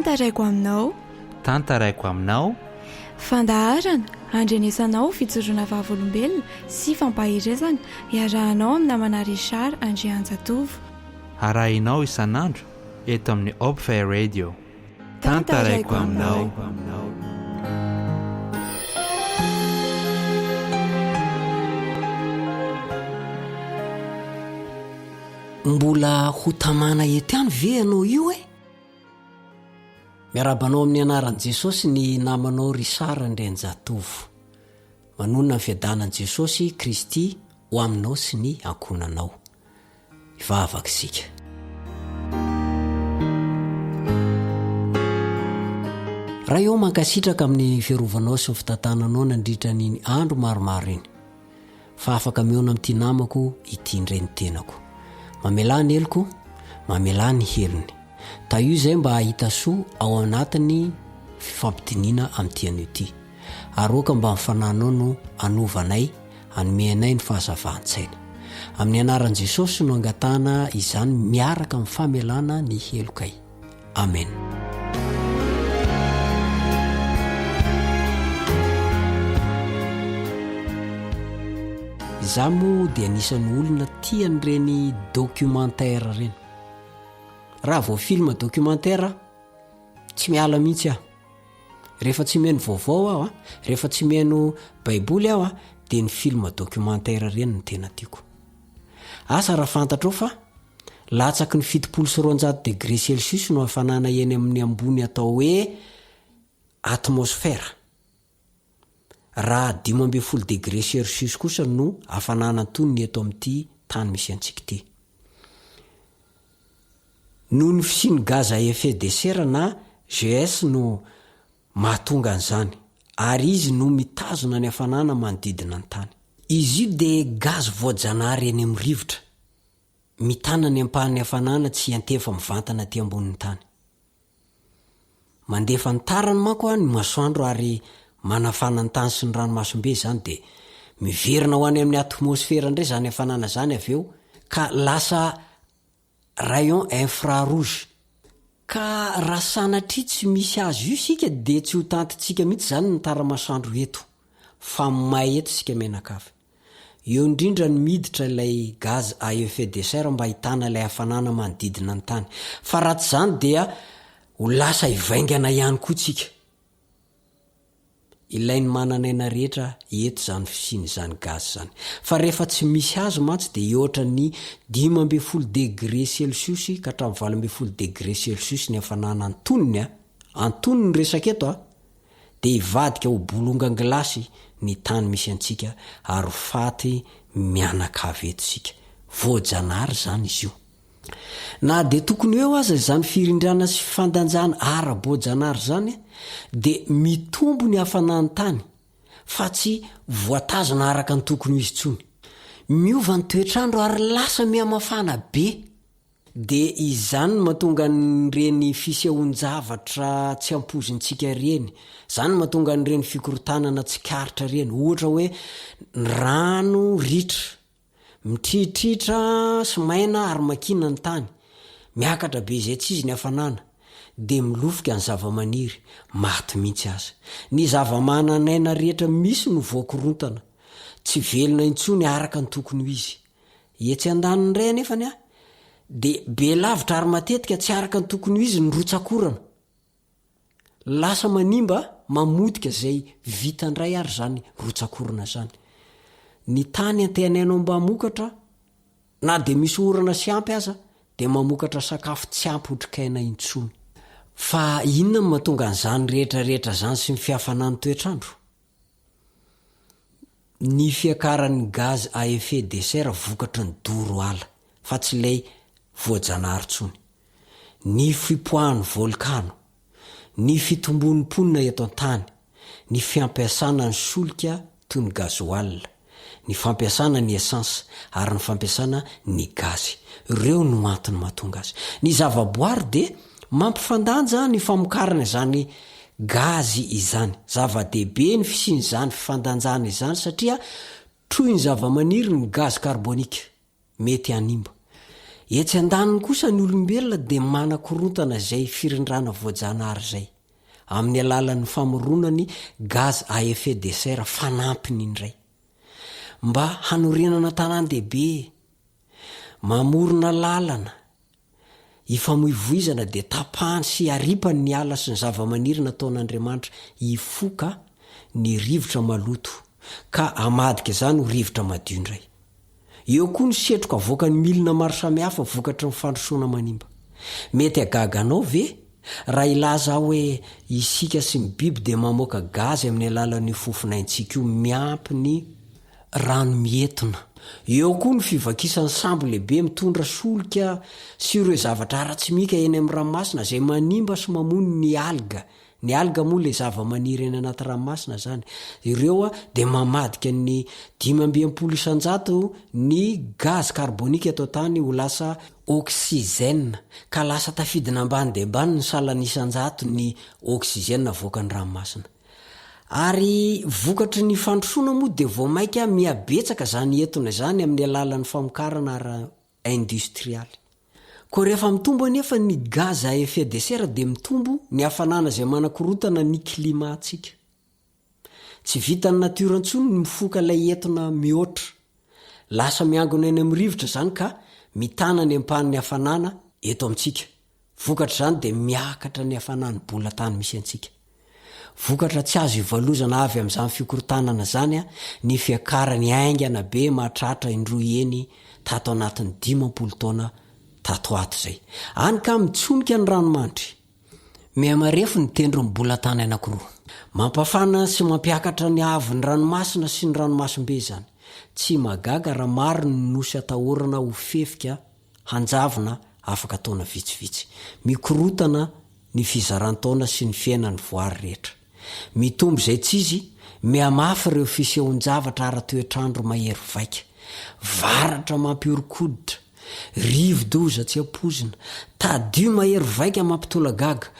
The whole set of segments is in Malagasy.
tantaraiko aminao. Tantaraiko aminao. Fandaharana andrenesanao fitsoroana vavolombelona sy fampahirezana iarahanao amin'ny namana Richard Andrianjatovo. Arahinao isan'andro eto amin'ny Hope Fair Radio. Tantaraiko aminao. Mbola ho tamana ety any ve ianao io e? Miarabanao amin'ny anaran'i Jesosy ny namanao Richard Andrianjatovo. Manonona ny fiadanan'i Jesosy Kristy ho aminao sy ny ankonanao. Ivavaka isika. Raha eo mankasitraka amin'ny fiarovanao sy ny fitantananao nandritra ny andro maromaro iny. Fa afaka miona amin'ity namako ity indray ny tenako. Mamela ny eloko, mamela ny heliny. Ta io izay mba hahita soa ao anatin'ny fifampitiniana amin'ity anio ity. Aroka mba mifananao no anovanay, anomenay ny fahazavan-tsaina. Amin'ny anaran'i Jesosy no angatana izany miaraka amin'ny famelana ny helokay. Amen. Izaho moa dia anisan'ny olona tian'ireny documentaire ireny. Raha vao film documentaire tsy miala mihitsy aho. Rehefa tsy meno vaovao aho, rehefa tsy meno baiboly aho dia ny film documentaire ireny no tena tiako. Asa raha fantatrao fa latsaky ny 70 degré Celsius no hafanana eny amin'ny ambony atao hoe atmosfera. Raha 12 degré Celsius kosa no hafanana antonony eto amin'ity tany misy antsika ity. Noho ny fisiany gaz à effet de serre na GS no mahatonga an'izany, ary izy no mitazona ny hafanana manodidina ny tany. Izy io dia gaz voajanahary eny amin'ny rivotra, mitana ny ampahan'ny hafanana tsy antefa mivantana aty ambonin'ny tany. Mandefa ny tarany manko ny masoandro ary manafana ny tany sy ny ranomasombe zany dia miverina ho any amin'ny atmosfera indray zany hafanana zany avy eo ka lasa rayon infrarouge. Ka raha sanatria tsy misy azy io sika dia tsy ho tantintsika mihitsy zany ny tara-masoandro eto, fa may eto sika menakavy. Eo indrindra ny miditra ilay gaz à effet de serre mba hitana ilay hafanana manodidina ny tany. Fa raha tsy zany dia ho lasa hivaingana ihany koa tsika. Ilainy mananaina rehetra eto zany fisiny zany gaz zany. Fa rehefa tsy misy azy mantsy dia ohatra ny 12 degré Celsius ka hatramin'ny 12 degré Celsius ny hafanana antonony antonony resaka eto dia hivadika ho bolongan gilasy ny tany misy antsika ary faty mianakavy eto sika. Voajanahary zany izy io. Na dia tokony eo aza zany firindrana sy fandanjana ara-boajanahary zany dia mitombo ny hafanany tany fa tsy voatazona araka ny tokony izy tsony. Miova ny toetrandro ary lasa mihamafana be. Dia izany mahatonga nyreny fisehoan-javatra tsy ampozintsika reny. Zany mahatonga nyreny fikorotanana tsy karitra reny. Ohatra hoe ny rano ritra, mitritritra sy maina ary makina ny tany. Miakatra be izay tsy izy ny hafanana. Dia milofika ny zavamaniry, maty mihitsy aza. Ny zavamananaina rehetra misy no voakorontana. Tsy velona intsony araka ny tokony izy. Etsy andaniny iray anefany dia be lavitra ary matetika tsy araka ny tokony izy ny rotsakorana. Lasa manimba mamotika zay vitandray ary zany rotsakorana zany. Ny tany antenainao mba mokatra, na dia misy orana sy ampy aza, dia mamokatra sakafo tsy ampy otrikaina intsony. Fa inona no mahatonga an'izany rehetrarehetra zany sy ny fihafanan'ny toetrandro? Ny fiakaran'ny gaz à effet de serre vokatry ny doro ala, fa tsy ilay voajanahary tsony. Ny fipoahan'ny volkano, ny fitombon'ny mponina eto an-tany, ny fiampiasana ny solika toy ny gazoil, ny fampiasana ny essence ary ny fampiasana ny gazy. Ireo no antony mahatonga azy. Ny zavaboary dia mampifandanja ny famokarana izany gazy izany. Zava-dehibe ny fisiany izany fifandanjana izany satria troy ny zavamaniry ny gaz carbonika mety hanimba. etsy an-daniny kosa ny olombelona dia manakorotana izay firindrana voajanahary izay amin'ny alalan'ny famoronany gaz à effet de serre fanampiny indray mba hanorenana tanàn-dehibe mamorona lalana ifamoivoizana dia tapahany sy aripany ny ala sy ny zava-maniry nataon'Andriamanitra hifoka ny rivotra maloto ka amadika izany ho rivotra madio indray. Eo koa ny setroka avoaka ny milina maro samihafa vokatry ny fandrosoana manimba. Mety agaganao ve raha ilaza hoe isika sy ny biby dia mamoaka gazy amin'ny alalan'ny fofinaintsika io miampy ny rano mietona. Eo koa ny fivakisan'ny sambo lehibe mitondra solika sy ireo zavatra ara-tsimika eny amin'ny ranomasina izay manimba sy mamono ny alga. Ny alga moa le zava-maniry eny anaty ranomasina zany. Ireo dia mamadika ny 500% ny gaz karbonika eto tany ho lasa oksizena ka lasa tafidina ambany dia ambany ny salanisan-jato ny oksizena avoaka ny ranomasina. Ary vokatry ny fandrosoana moa dia vao maika miabetsaka zany entona zany amin'ny alalan'ny famokarana ara-industrialy. Ko rehefa mitombo anefa ny gaz à effet de serre dia mitombo ny hafanana izay manakorotana ny klimatsika. Tsy vitan'ny natiora intsony ny mifoka ilay entona mihoatra. Lasa miangona eny amin'ny rivotra zany ka mitana ny ampahan'ny hafanana eto amintsika. Vokatra zany dia miakatra ny hafanany bola tany misy antsika. Vokatra tsy azo ivalozana avy amin'izany fikorotanana zany ny fiakarany aingana be mahatratra indroy eny tato anatin'ny 50 taona tato ato zay. Any ka mitsonika ny ranomanitry. Miamarefo ny tendro ny bola tany anankiroa. Mampafana sy mampiakatra ny avy ny ranomasina sy ny ranomasimbe zany. Tsy magaga raha maro ny nosy atahorana ho fefika hanjavona afaka taona vitsivitsy. Mikorotana ny fizaran-taona sy ny fiainan'ny voary rehetra. Mitombo izay tsy izy mihamafy ireo fisehon-javatra ara-toetrandro mahery vaika. Varatra mampiorokoditra. Rivo-doza tsy ampozina. Tadio mahery vaika mampitola gaga.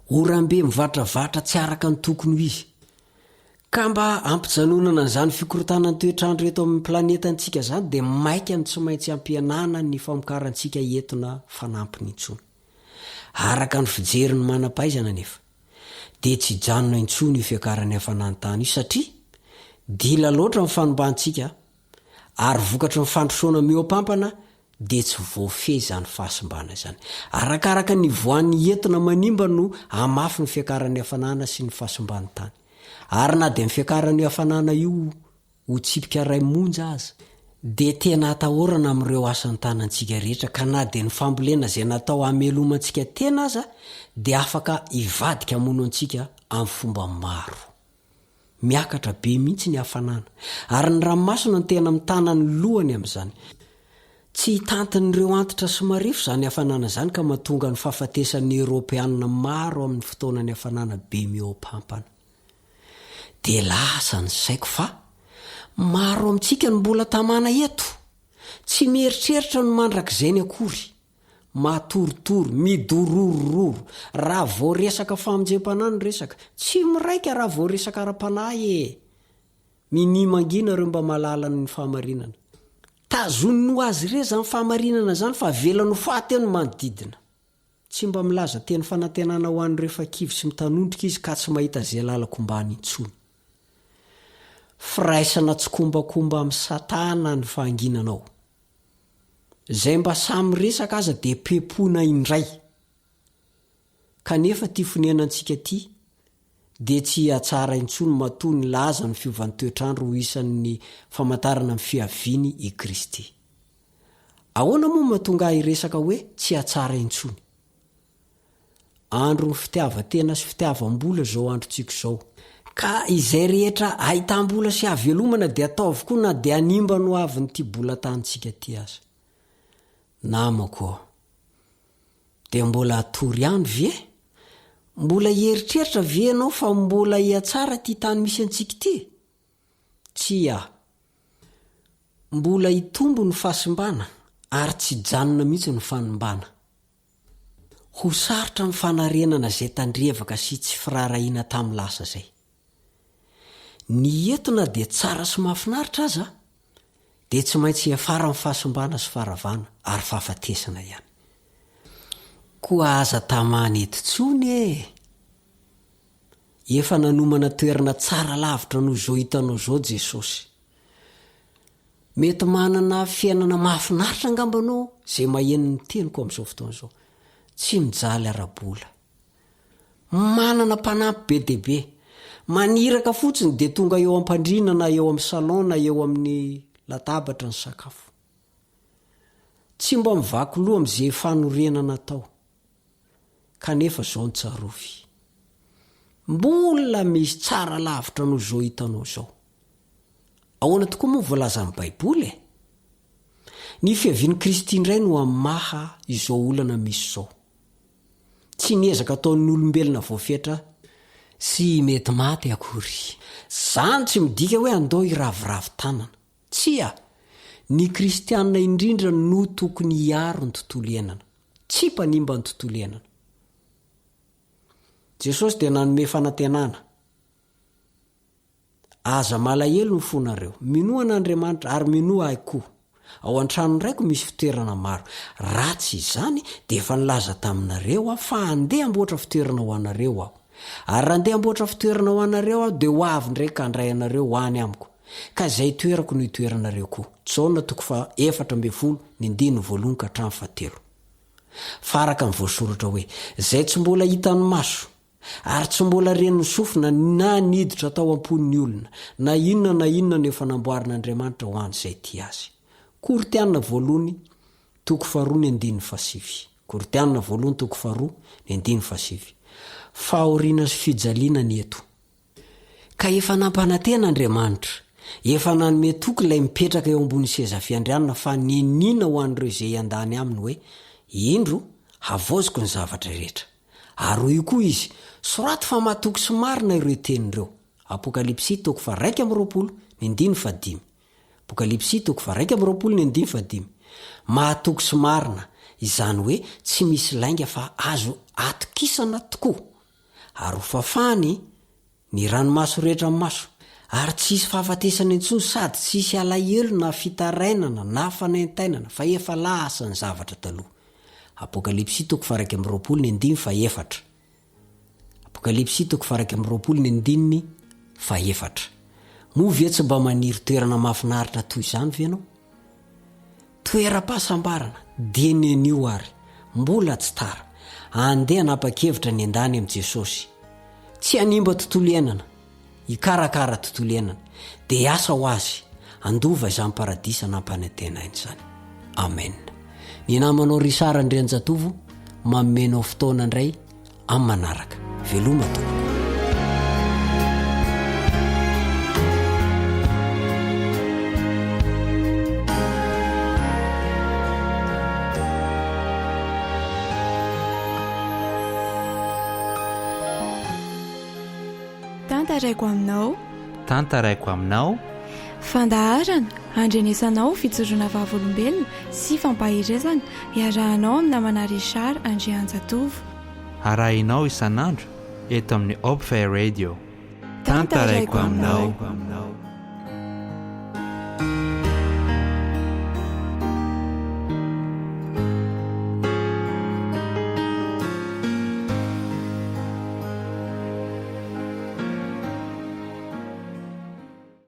Orambe mivatravatra tsy araka ny tokony ho izy. Ka mba ampijanonana n'izany fikorotana ny toetrandro eto amin'ny planetantsika zany dia maika ny tsy maintsy ampianana ny famokarantsika entona fanampiny intsony. Araka ny fijeriny manam-pahaizana nefa dia tsy janona intsony io fiakaran'ny hafanany-tany io satria dila loatra ny fanombantsika ary vokatry ny fandrosoana miopampana dia tsy voafehy zany fahasimbana zany. Arakaraka ny voan'ny entona manimba no amafy ny fiakaran'ny hafanana sy ny fahasimbany tany. Ary na dia ny fiakaran'ny hafanana io ho tsipika ray monja aza dia tena atahorana amin'ireo asan'ny tanantsika rehetra ka na dia ny fambolena izay natao hamelomantsika tena aza dia afaka ivadika mono antsika amin'ny fomba maro. Miakatra be mihitsy ny hafanana ary ny ranomasina no tena mitana ny lohany amin'izany. Tsy hitantin'ireo antitra sy marefo zany hafanana zany ka mahatonga ny fahafatesan'ny Eoropeanina maro amin'ny fotoanany hafanana be miopampana. Dia lasa ny saiko fa maro amintsika ny mbola tamana eto. Tsy mieritreritra no mandrakizay ny akory. Matorotoro, midororororo. Raha vao resaka famonjem-panahy ny resaka. Tsy miraika raha vao resaka ara-panahy minimangina ireo mba malala ny fahamarinana. Tazoniny ho azy re zany fahamarinana zany fa velany ho faty no manodidina. Tsy mba milaza teny fanantenana ho an'ny rehefa kivy sy mitanondrika izy ka tsy mahita izay lalako mbany intsony. Firaisana tsy kombakomba amin'ny Satana ny fahanginanao. Zay mba samy resaka aza dia pepona indray. Kanefa ty fonenantsika ty dia tsy atsara intsony matoa ny laza ny fiovan'ny toetrandro ho isan'ny famantarana ny fiaviany i Kristy. Ahoana moa mahatonga iresaka hoe tsy atsara intsony? Andro ny fitiavan-tena sy fitiavam-bola zao androntsika zao. Ka izay rehetra ahitam-bola sy havelomana dia atao avokoa na dia animba no avy ny ty bola tanitsika ty aza. Namako, dia mbola atory ihany ve? Mbola hieritreritra ve ianao fa mbola hiatsara ty tany misy antsika ty? Tsia. Mbola hitombo ny fahasimbana ary tsy janona mihitsy ny fanimbana. Ho sarotra ny fanarenana izay tandrevaka sy tsy firarahiana tamin'ny lasa zay. Ny entona dia tsara sy mahafinaritra aza dia tsy maintsy hiafara ny fahasombana sy faharavana ary fahafatesana ihany. Koa aza tamany etontsony efa nanomana toerana tsara lavitra noho izao hitanao izao Jesosy. Mety manana fiainana mahafinaritra angambanao izay maheno ny teniko amin'izao fotoana izao. Tsy mijaly ara-bola. Manana mpanampy be dia be. Maniraka fotsiny dia tonga eo am-pandriana na eo amin'ny salon na eo amin'ny latabatra ny sakafo. Tsy mba mivaky loha amin'izay fanorenana atao. Kanefa izao ny tsarovy. Mbola misy tsara lavitra noho izao hitanao izao. Ahoana tokoa moa voalaza amin'ny Baiboly e? Ny fiavian'i Kristy indray no amaha izao olana misy izao. Tsy niezaka ataon'ny olombelona voafetra sy mety maty akory. Zany tsy midika hoe andao iravoravo tanana. Tsia, ny kristianina indrindra no tokony hiaro ny tontolo iainana. Tsy mpanimba ny tontolo iainana. Jesosy dia nanome fanantenana. Aza malahelo ny fonareo, minoana Andriamanitra ary minoa ahy koa. Ao an-trano raiko misy fitoerana maro. Ratsy izany dia efa nilaza taminareo fa andeha amboatra fitoerana ho anareo aho. Ary raha andeha amboatra fitoerana ho anareo aho dia ho avy indray ka handray anareo ho any amiko. Ka izay toerako no hitoeranareo koa. Jaona 4:4-7. Faraka ny voasoratra hoe, izay tsy mbola hitan'ny maso, ary tsy mbola ren'ny sofina na niditra tao am-pon'ny olona, na inona no efa namboarin'Andriamanitra ho an'izay ty azy. Kortianina 2:2-7. Kortianina 2:2-7. Fahoriana sy fijaliana ny eto. Ka efa nampanantena Andriamanitra, efa nanome toky ilay mipetraka eo ambony seza fiandrianana fa nenina ho an'ireo izay andany aminy hoe, indro havaoziko ny zavatra rehetra. Ary hoy koa izy, soraty fa mahatoky sy marina ireo tenin'ireo. Apokalipsy 1:2-5. Apokalipsy 1:2-5. Mahatoky sy marina, izany hoe tsy misy lainga fa azo atokisana tokoa. Ary ho fafany ny ranomaso rehetra amin'ny maso. Ary tsisy fahafatesana intsony sady tsisy alahelo na fitarainana na fanaintainana fa efa lasa ny zavatra taloha. Apokalipsy 1:2-7. Apokalipsy 1:2-7. Movie tsy mba maniry toerana mahafinaritra toy izany ve ianao? Toeram-pahasambarana dia nenio ary mbola tsy tara. Andeha napakevitra ny andany amin'i Jesosy. Tsy hanimba tontolo iainana, hikarakara tontolo iainana, dia asa ho azy andova izany paradisa nampanantena ainy izany. Amen. Ny namanao Risara Andrianjatovo mamenao fotoana indray amin'ny manaraka. Veloma tompoko. Tantaraiko aminao fandaharana andrenesanao fitsoroana vavolombelona sy fampahirezana iarahanao amin'ny namana Richard Andrianjatovo. Arahinao isan'andro eto amin'ny Hope Radio. Tantaraiko aminao.